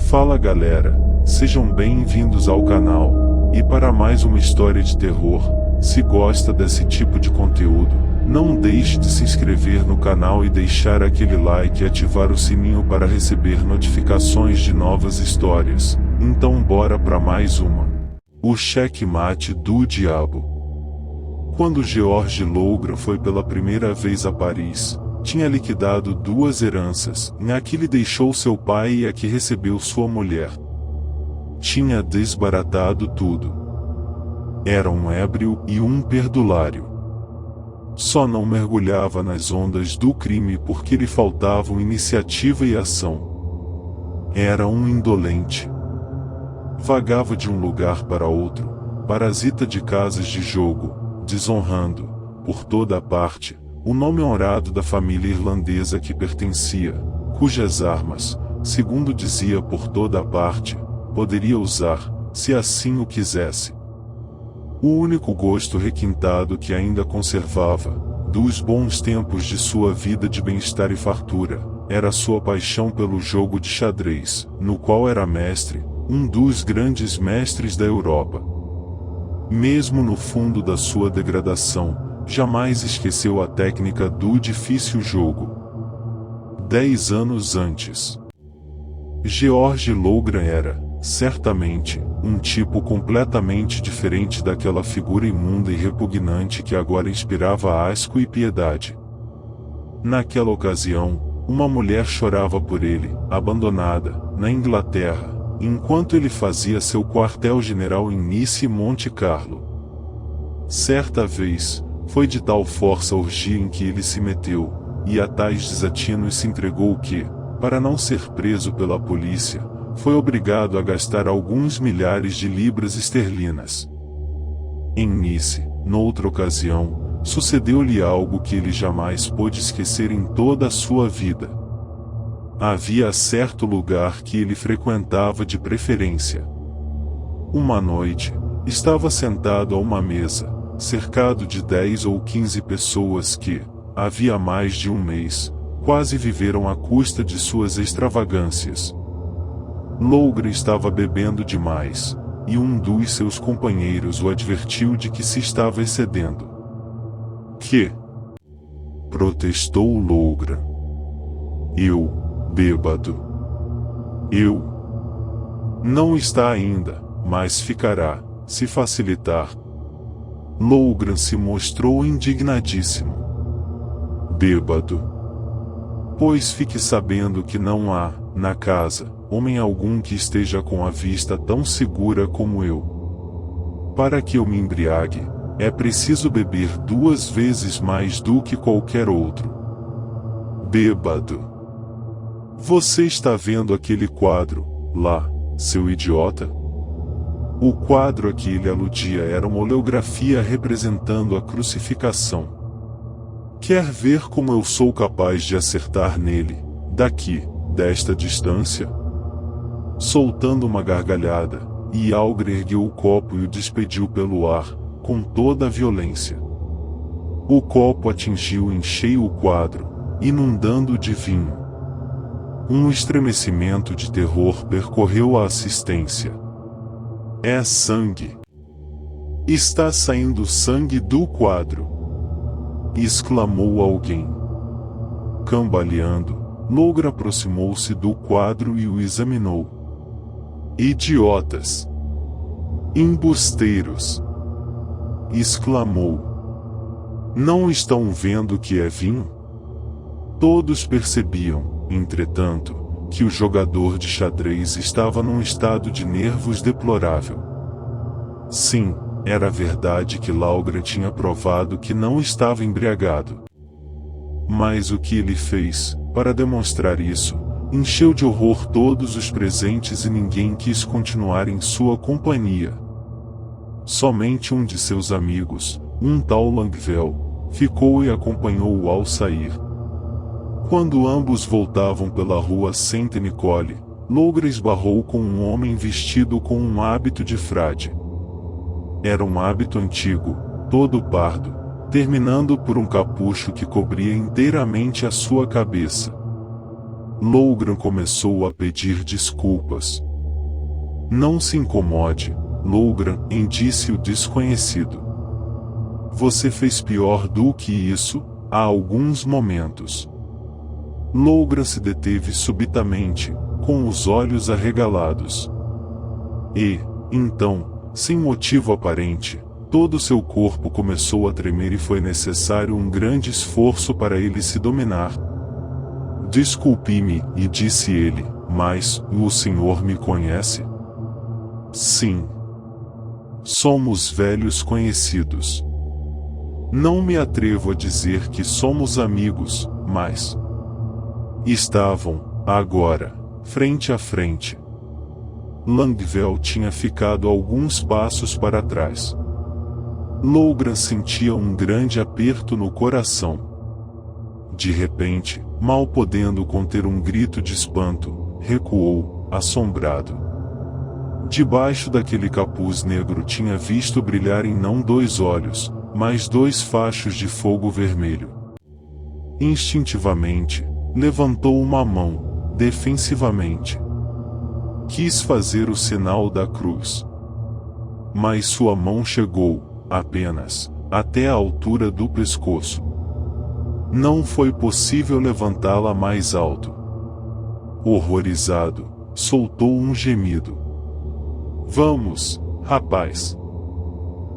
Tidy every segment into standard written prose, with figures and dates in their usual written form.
Fala galera, sejam bem-vindos ao canal, e para mais uma história de terror. Se gosta desse tipo de conteúdo, não deixe de se inscrever no canal e deixar aquele like e ativar o sininho para receber notificações de novas histórias. Então bora para mais uma. O Checkmate do Diabo. Quando George Lougra foi pela primeira vez a Paris, tinha liquidado duas heranças, a que lhe deixou seu pai e a que recebeu sua mulher. Tinha desbaratado tudo. Era um ébrio e um perdulário. Só não mergulhava nas ondas do crime porque lhe faltavam iniciativa e ação. Era um indolente. Vagava de um lugar para outro, parasita de casas de jogo, desonrando, por toda a parte, o nome honrado da família irlandesa a que pertencia, cujas armas, segundo dizia por toda a parte, poderia usar, se assim o quisesse. O único gosto requintado que ainda conservava, dos bons tempos de sua vida de bem-estar e fartura, era sua paixão pelo jogo de xadrez, no qual era mestre, um dos grandes mestres da Europa. Mesmo no fundo da sua degradação, jamais esqueceu a técnica do difícil jogo. 10 anos antes, George Lougra era, certamente, um tipo completamente diferente daquela figura imunda e repugnante que agora inspirava asco e piedade. Naquela ocasião, uma mulher chorava por ele, abandonada, na Inglaterra, enquanto ele fazia seu quartel-general em Nice e Monte Carlo. Certa vez, foi de tal força a orgia em que ele se meteu, e a tais desatinos se entregou que, para não ser preso pela polícia, foi obrigado a gastar alguns milhares de libras esterlinas. Em Nice, noutra ocasião, sucedeu-lhe algo que ele jamais pôde esquecer em toda a sua vida. Havia certo lugar que ele frequentava de preferência. Uma noite, estava sentado a uma mesa, cercado de 10 ou 15 pessoas que, havia mais de um mês, quase viveram à custa de suas extravagâncias. Lougra estava bebendo demais, e um dos seus companheiros o advertiu de que se estava excedendo. "Que?" protestou Lougra. "Eu, bêbado." "Eu." "Não está ainda, mas ficará, se facilitar." Lougra se mostrou indignadíssimo. "Bêbado. Pois fique sabendo que não há, na casa, homem algum que esteja com a vista tão segura como eu. Para que eu me embriague, é preciso beber 2 vezes mais do que qualquer outro." "Bêbado. Você está vendo aquele quadro, lá, seu idiota?" O quadro a que ele aludia era uma oleografia representando a crucificação. "Quer ver como eu sou capaz de acertar nele, daqui, desta distância?" Soltando uma gargalhada, Lougra ergueu o copo e o despediu pelo ar, com toda a violência. O copo atingiu em cheio o quadro, inundando-o de vinho. Um estremecimento de terror percorreu a assistência. "É sangue! Está saindo sangue do quadro!" exclamou alguém. Cambaleando, Lougra aproximou-se do quadro e o examinou. "Idiotas! Embusteiros!" exclamou. "Não estão vendo que é vinho?" Todos percebiam, entretanto, que o jogador de xadrez estava num estado de nervos deplorável. Sim, era verdade que Lougra tinha provado que não estava embriagado. Mas o que ele fez, para demonstrar isso, encheu de horror todos os presentes e ninguém quis continuar em sua companhia. Somente um de seus amigos, um tal Langeville, ficou e acompanhou-o ao sair. Quando ambos voltavam pela rua Sainte-Nicole, Lougra esbarrou com um homem vestido com um hábito de frade. Era um hábito antigo, todo pardo, terminando por um capucho que cobria inteiramente a sua cabeça. Lougram começou a pedir desculpas. Não se incomode, Lougram, disse o desconhecido. Você fez pior do que isso, há alguns momentos. Lougram se deteve subitamente, com os olhos arregalados. E, então, sem motivo aparente, todo seu corpo começou a tremer e foi necessário um grande esforço para ele se dominar. Desculpe-me, disse ele, mas o senhor me conhece? Sim. Somos velhos conhecidos. Não me atrevo a dizer que somos amigos, mas... Estavam, agora, frente a frente. Langeveld tinha ficado alguns passos para trás. Lougram sentia um grande aperto no coração. De repente, mal podendo conter um grito de espanto, recuou, assombrado. Debaixo daquele capuz negro tinha visto brilharem não 2 olhos, mas 2 fachos de fogo vermelho. Instintivamente, levantou uma mão, defensivamente. Quis fazer o sinal da cruz. Mas sua mão chegou, apenas, até a altura do pescoço. Não foi possível levantá-la mais alto. Horrorizado, soltou um gemido. Vamos, rapaz!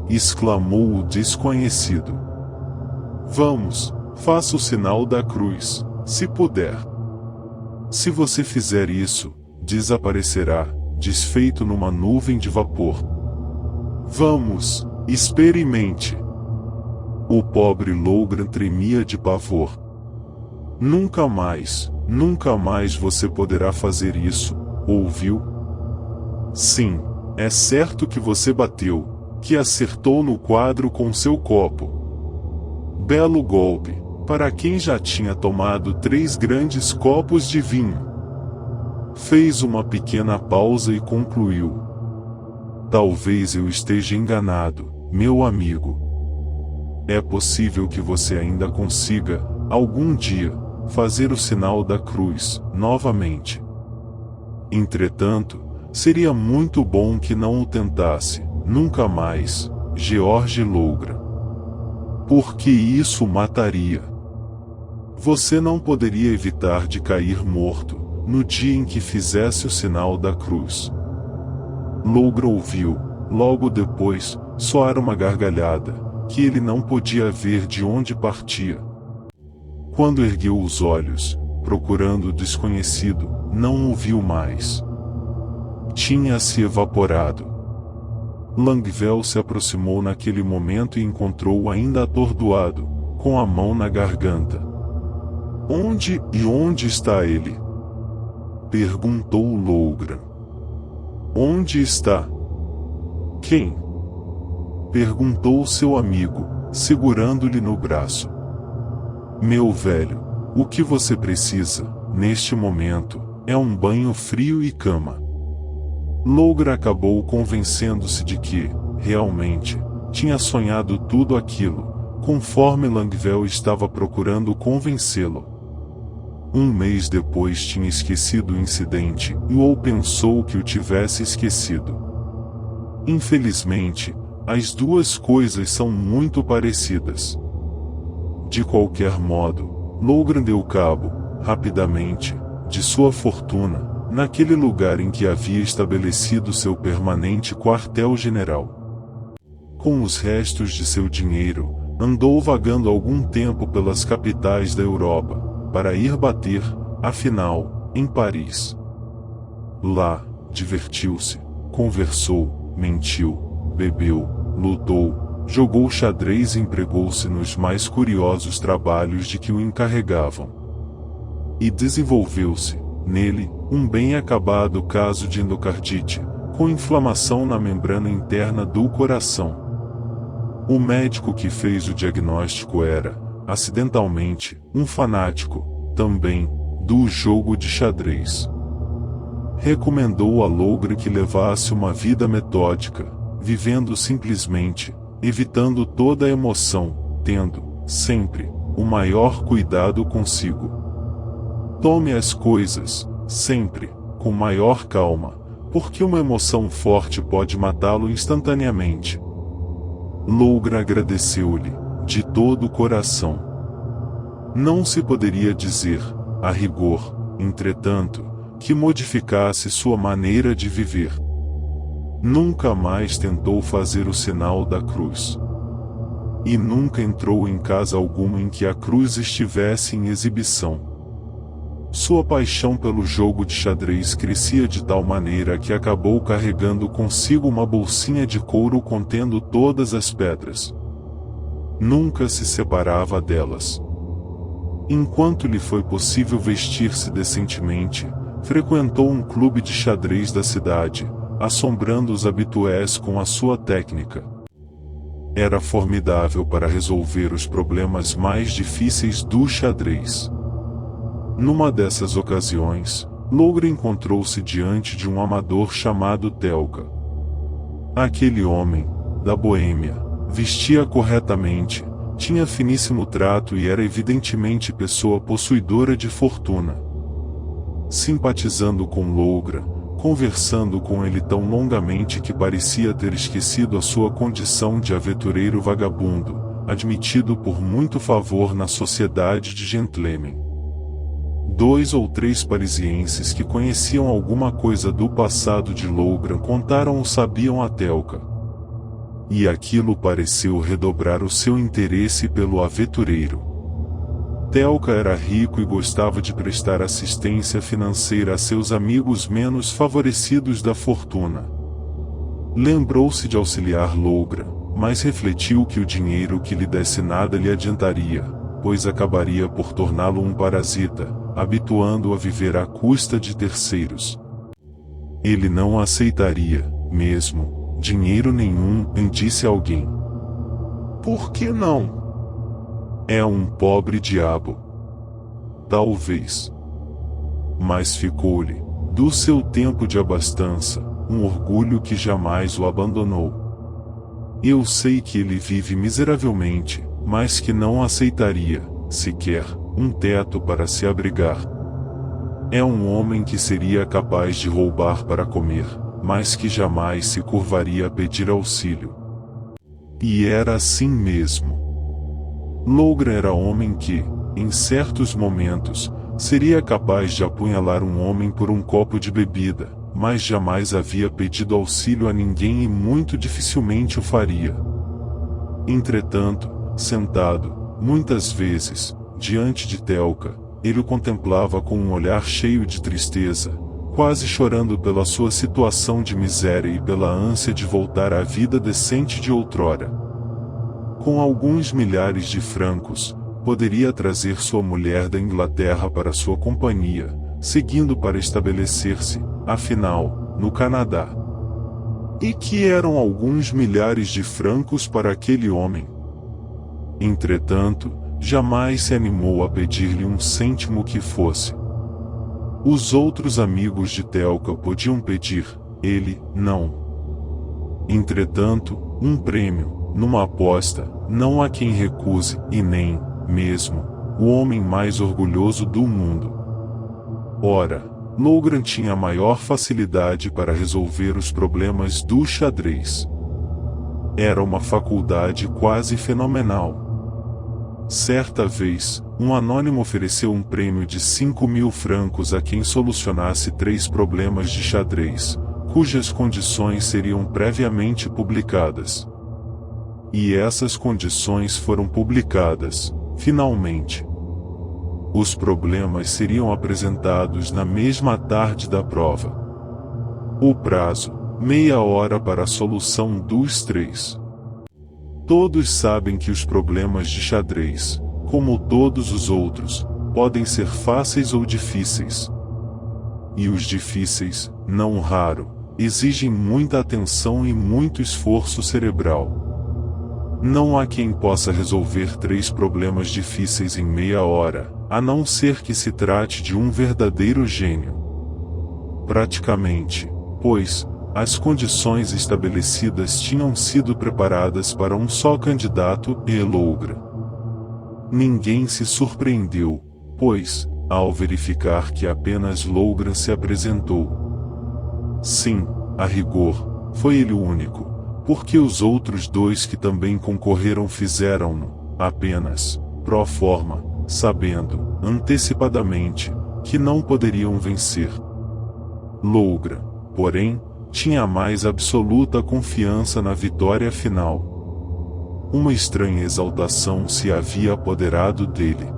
Exclamou o desconhecido. Vamos, faça o sinal da cruz, se puder. Se você fizer isso, desaparecerá, desfeito numa nuvem de vapor. Vamos, experimente. O pobre Lougram tremia de pavor. Nunca mais você poderá fazer isso, ouviu? Sim, é certo que você bateu, que acertou no quadro com seu copo. Belo golpe, para quem já tinha tomado 3 grandes copos de vinho. Fez uma pequena pausa e concluiu. Talvez eu esteja enganado, meu amigo. É possível que você ainda consiga, algum dia, fazer o sinal da cruz, novamente. Entretanto, seria muito bom que não o tentasse, nunca mais, George Lougram. Porque isso o mataria. Você não poderia evitar de cair morto, no dia em que fizesse o sinal da cruz. Lougram ouviu, logo depois, soar uma gargalhada, que ele não podia ver de onde partia. Quando ergueu os olhos, procurando o desconhecido, não o viu mais. Tinha se evaporado. Langeveld se aproximou naquele momento e encontrou-o ainda atordoado, com a mão na garganta. Onde está ele? Perguntou Lougram. Onde está? Quem? Perguntou seu amigo, segurando-lhe no braço. Meu velho, o que você precisa, neste momento, é um banho frio e cama. Lougram acabou convencendo-se de que, realmente, tinha sonhado tudo aquilo, conforme Langeveld estava procurando convencê-lo. Um mês depois tinha esquecido o incidente, ou pensou que o tivesse esquecido. Infelizmente, as duas coisas são muito parecidas. De qualquer modo, Lougram deu cabo, rapidamente, de sua fortuna, naquele lugar em que havia estabelecido seu permanente quartel-general. Com os restos de seu dinheiro, andou vagando algum tempo pelas capitais da Europa, para ir bater, afinal, em Paris. Lá, divertiu-se, conversou, mentiu, bebeu, lutou, jogou xadrez e empregou-se nos mais curiosos trabalhos de que o encarregavam. E desenvolveu-se, nele, um bem acabado caso de endocardite, com inflamação na membrana interna do coração. O médico que fez o diagnóstico era, acidentalmente, um fanático, também, do jogo de xadrez. Recomendou a Lougram que levasse uma vida metódica, vivendo simplesmente, evitando toda a emoção, tendo, sempre, o maior cuidado consigo. Tome as coisas, sempre, com maior calma, porque uma emoção forte pode matá-lo instantaneamente. Logra agradeceu-lhe, de todo o coração. Não se poderia dizer, a rigor, entretanto, que modificasse sua maneira de viver. Nunca mais tentou fazer o sinal da cruz. E nunca entrou em casa alguma em que a cruz estivesse em exibição. Sua paixão pelo jogo de xadrez crescia de tal maneira que acabou carregando consigo uma bolsinha de couro contendo todas as pedras. Nunca se separava delas. Enquanto lhe foi possível vestir-se decentemente, frequentou um clube de xadrez da cidade, assombrando os habitués com a sua técnica. Era formidável para resolver os problemas mais difíceis do xadrez. Numa dessas ocasiões, Logra encontrou-se diante de um amador chamado Telka. Aquele homem, da Boêmia, vestia corretamente, tinha finíssimo trato e era evidentemente pessoa possuidora de fortuna. Simpatizando com Logra, conversando com ele tão longamente que parecia ter esquecido a sua condição de aventureiro vagabundo, admitido por muito favor na sociedade de gentlemen. 2 ou 3 parisienses que conheciam alguma coisa do passado de Logra contaram ou sabiam a Telka. E aquilo pareceu redobrar o seu interesse pelo aventureiro. Telka era rico e gostava de prestar assistência financeira a seus amigos menos favorecidos da fortuna. Lembrou-se de auxiliar Logra, mas refletiu que o dinheiro que lhe desse nada lhe adiantaria, pois acabaria por torná-lo um parasita, habituando-o a viver à custa de terceiros. Ele não aceitaria, mesmo, dinheiro nenhum, disse alguém. Por que não? É um pobre diabo. Talvez. Mas ficou-lhe, do seu tempo de abastança, um orgulho que jamais o abandonou. Eu sei que ele vive miseravelmente, mas que não aceitaria, sequer, um teto para se abrigar. É um homem que seria capaz de roubar para comer, mas que jamais se curvaria a pedir auxílio. E era assim mesmo. Logra era homem que, em certos momentos, seria capaz de apunhalar um homem por um copo de bebida, mas jamais havia pedido auxílio a ninguém e muito dificilmente o faria. Entretanto, sentado, muitas vezes, diante de Telka, ele o contemplava com um olhar cheio de tristeza, quase chorando pela sua situação de miséria e pela ânsia de voltar à vida decente de outrora. Com alguns milhares de francos, poderia trazer sua mulher da Inglaterra para sua companhia, seguindo para estabelecer-se, afinal, no Canadá. E que eram alguns milhares de francos para aquele homem? Entretanto, jamais se animou a pedir-lhe um cêntimo que fosse. Os outros amigos de Telka podiam pedir, ele, não. Entretanto, um prêmio, numa aposta, não há quem recuse, e nem, mesmo, o homem mais orgulhoso do mundo. Ora, Logra tinha maior facilidade para resolver os problemas do xadrez. Era uma faculdade quase fenomenal. Certa vez, um anônimo ofereceu um prêmio de 5.000 francos a quem solucionasse 3 problemas de xadrez, cujas condições seriam previamente publicadas. E essas condições foram publicadas, finalmente. Os problemas seriam apresentados na mesma tarde da prova. O prazo, meia hora para a solução dos 3. Todos sabem que os problemas de xadrez, como todos os outros, podem ser fáceis ou difíceis. E os difíceis, não raro, exigem muita atenção e muito esforço cerebral. Não há quem possa resolver 3 problemas difíceis em meia hora, a não ser que se trate de um verdadeiro gênio. Praticamente, pois, as condições estabelecidas tinham sido preparadas para um só candidato e Logra. Ninguém se surpreendeu, pois, ao verificar que apenas Lougra se apresentou. Sim, a rigor, foi ele o único, porque os outros dois que também concorreram fizeram-no, apenas, pro forma, sabendo, antecipadamente, que não poderiam vencer. Lougra, porém, tinha a mais absoluta confiança na vitória final. Uma estranha exaltação se havia apoderado dele.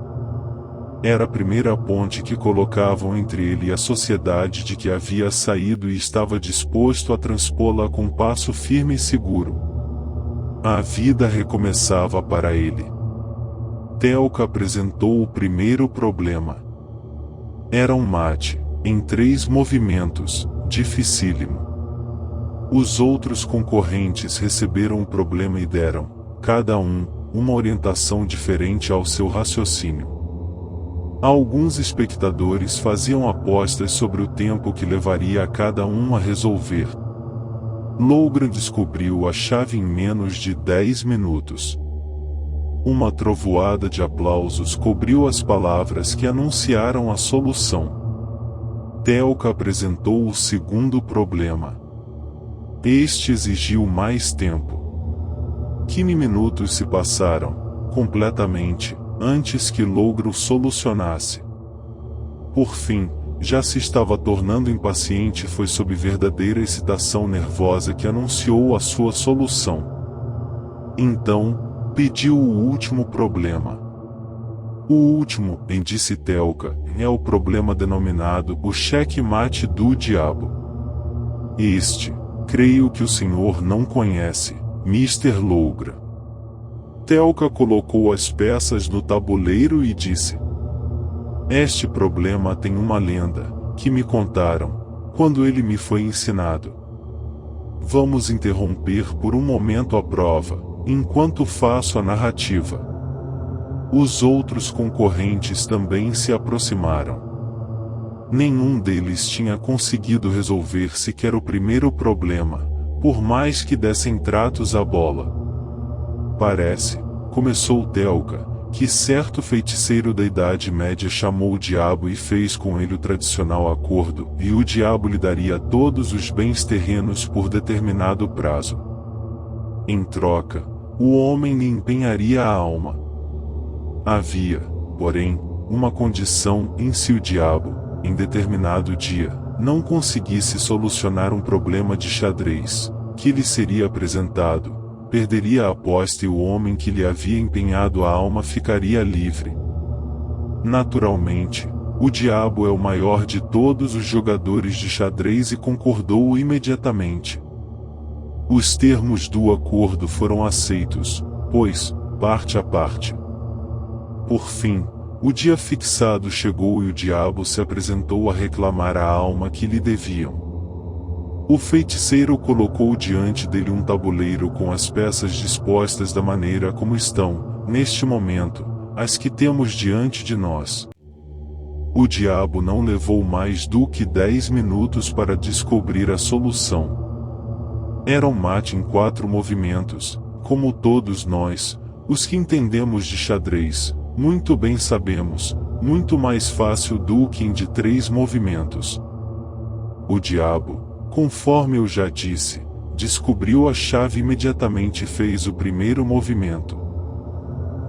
Era a primeira ponte que colocavam entre ele e a sociedade de que havia saído e estava disposto a transpô-la com passo firme e seguro. A vida recomeçava para ele. Telka apresentou o primeiro problema. Era um mate, em 3 movimentos, dificílimo. Os outros concorrentes receberam o problema e deram, cada um, uma orientação diferente ao seu raciocínio. Alguns espectadores faziam apostas sobre o tempo que levaria a cada um a resolver. Lougra descobriu a chave em menos de 10 minutos. Uma trovoada de aplausos cobriu as palavras que anunciaram a solução. Telka apresentou o segundo problema. Este exigiu mais tempo. 15 minutos se passaram, completamente, antes que Lougra o solucionasse. Por fim, já se estava tornando impaciente e foi sob verdadeira excitação nervosa que anunciou a sua solução. Então, pediu o último problema. O último, disse Telka, é o problema denominado o cheque-mate do diabo. Este, creio que o senhor não conhece, Mr. Lougra. Telka colocou as peças no tabuleiro e disse: Este problema tem uma lenda, que me contaram, quando ele me foi ensinado. Vamos interromper por um momento a prova, enquanto faço a narrativa. Os outros concorrentes também se aproximaram. Nenhum deles tinha conseguido resolver sequer o primeiro problema, por mais que dessem tratos à bola. Parece, começou Telka, que certo feiticeiro da Idade Média chamou o diabo e fez com ele o tradicional acordo, e o diabo lhe daria todos os bens terrenos por determinado prazo. Em troca, o homem lhe empenharia a alma. Havia, porém, uma condição em se o diabo, em determinado dia, não conseguisse solucionar um problema de xadrez, que lhe seria apresentado, perderia a aposta e o homem que lhe havia empenhado a alma ficaria livre. Naturalmente, o diabo é o maior de todos os jogadores de xadrez e concordou imediatamente. Os termos do acordo foram aceitos, pois, parte a parte. Por fim, o dia fixado chegou e o diabo se apresentou a reclamar a alma que lhe deviam. O feiticeiro colocou diante dele um tabuleiro com as peças dispostas da maneira como estão, neste momento, as que temos diante de nós. O diabo não levou mais do que 10 minutos para descobrir a solução. Era um mate em 4 movimentos, como todos nós, os que entendemos de xadrez, muito bem sabemos, muito mais fácil do que em de 3 movimentos. O diabo, conforme eu já disse, descobriu a chave e imediatamente fez o primeiro movimento.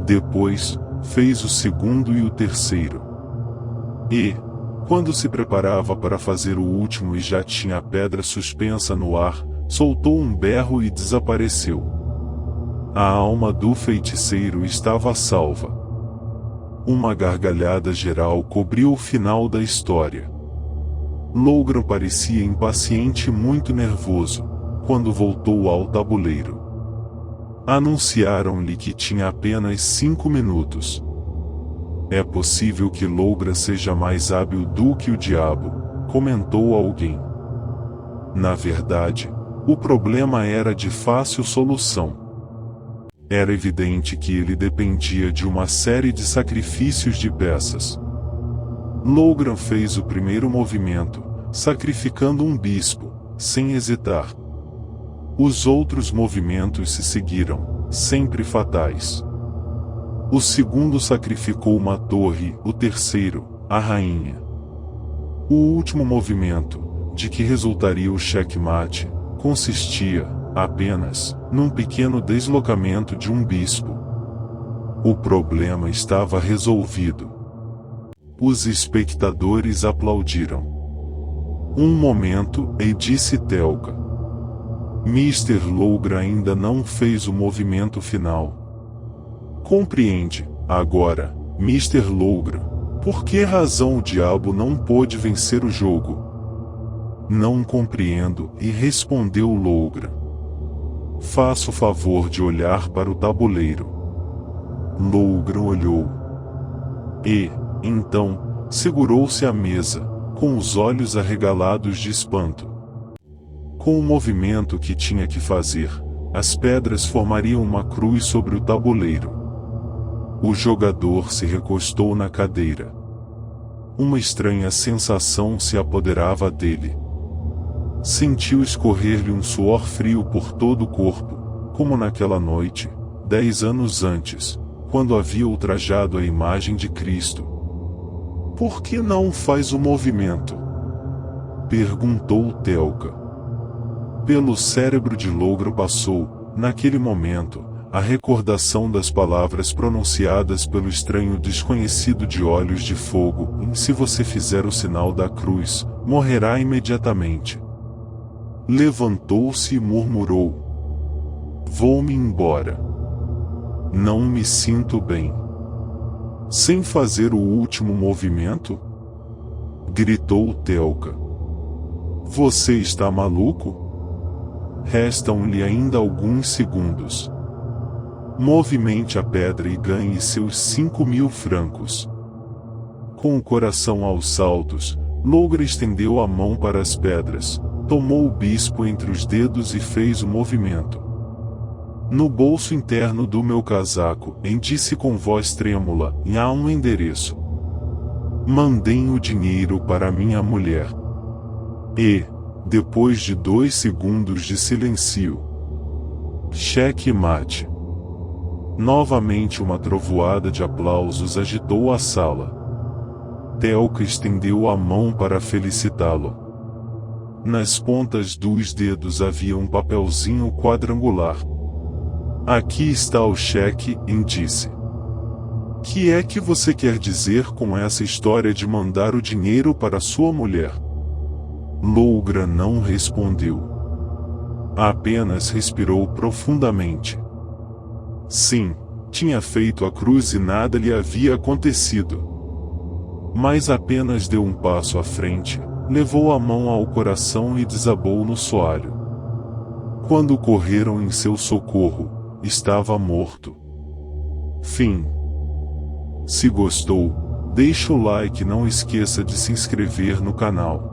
Depois, fez o segundo e o terceiro. E, quando se preparava para fazer o último e já tinha a pedra suspensa no ar, soltou um berro e desapareceu. A alma do feiticeiro estava salva. Uma gargalhada geral cobriu o final da história. Lougra parecia impaciente e muito nervoso, quando voltou ao tabuleiro. Anunciaram-lhe que tinha apenas 5 minutos. É possível que Lougra seja mais hábil do que o diabo, comentou alguém. Na verdade, o problema era de fácil solução. Era evidente que ele dependia de uma série de sacrifícios de peças. Lougra fez o primeiro movimento, sacrificando um bispo, sem hesitar. Os outros movimentos se seguiram, sempre fatais. O segundo sacrificou uma torre, o terceiro, a rainha. O último movimento, de que resultaria o checkmate, consistia, apenas, num pequeno deslocamento de um bispo. O problema estava resolvido. Os espectadores aplaudiram. Um momento, e disse Telka. Mr. Logra ainda não fez o movimento final. Compreende, agora, Mr. Logra, por que razão o diabo não pôde vencer o jogo? Não compreendo, e respondeu Logra. Faça o favor de olhar para o tabuleiro. Logra olhou. E, então, segurou-se à mesa, com os olhos arregalados de espanto. Com o movimento que tinha que fazer, as pedras formariam uma cruz sobre o tabuleiro. O jogador se recostou na cadeira. Uma estranha sensação se apoderava dele. Sentiu escorrer-lhe um suor frio por todo o corpo, como naquela noite, 10 anos antes, quando havia ultrajado a imagem de Cristo. Por que não faz o movimento? Perguntou Telka. Pelo cérebro de Logra passou, naquele momento, a recordação das palavras pronunciadas pelo estranho desconhecido de olhos de fogo: se você fizer o sinal da cruz, morrerá imediatamente. Levantou-se e murmurou: vou-me embora. Não me sinto bem. Sem fazer o último movimento? Gritou Telka. Você está maluco? Restam-lhe ainda alguns segundos. Movimente a pedra e ganhe seus 5.000 francos. Com o coração aos saltos, Logra estendeu a mão para as pedras, tomou o bispo entre os dedos e fez o movimento. No bolso interno do meu casaco, disse com voz trêmula, há um endereço. Mandem o dinheiro para minha mulher. E, depois de 2 segundos de silêncio, checkmate. Novamente uma trovoada de aplausos agitou a sala. Telka estendeu a mão para felicitá-lo. Nas pontas dos dedos havia um papelzinho quadrangular. Aqui está o cheque, disse. Que é que você quer dizer com essa história de mandar o dinheiro para sua mulher? Logra não respondeu. Apenas respirou profundamente. Sim, tinha feito a cruz e nada lhe havia acontecido. Mas apenas deu um passo à frente, levou a mão ao coração e desabou no soalho. Quando correram em seu socorro, estava morto. Fim. Se gostou, deixa o like e não esqueça de se inscrever no canal.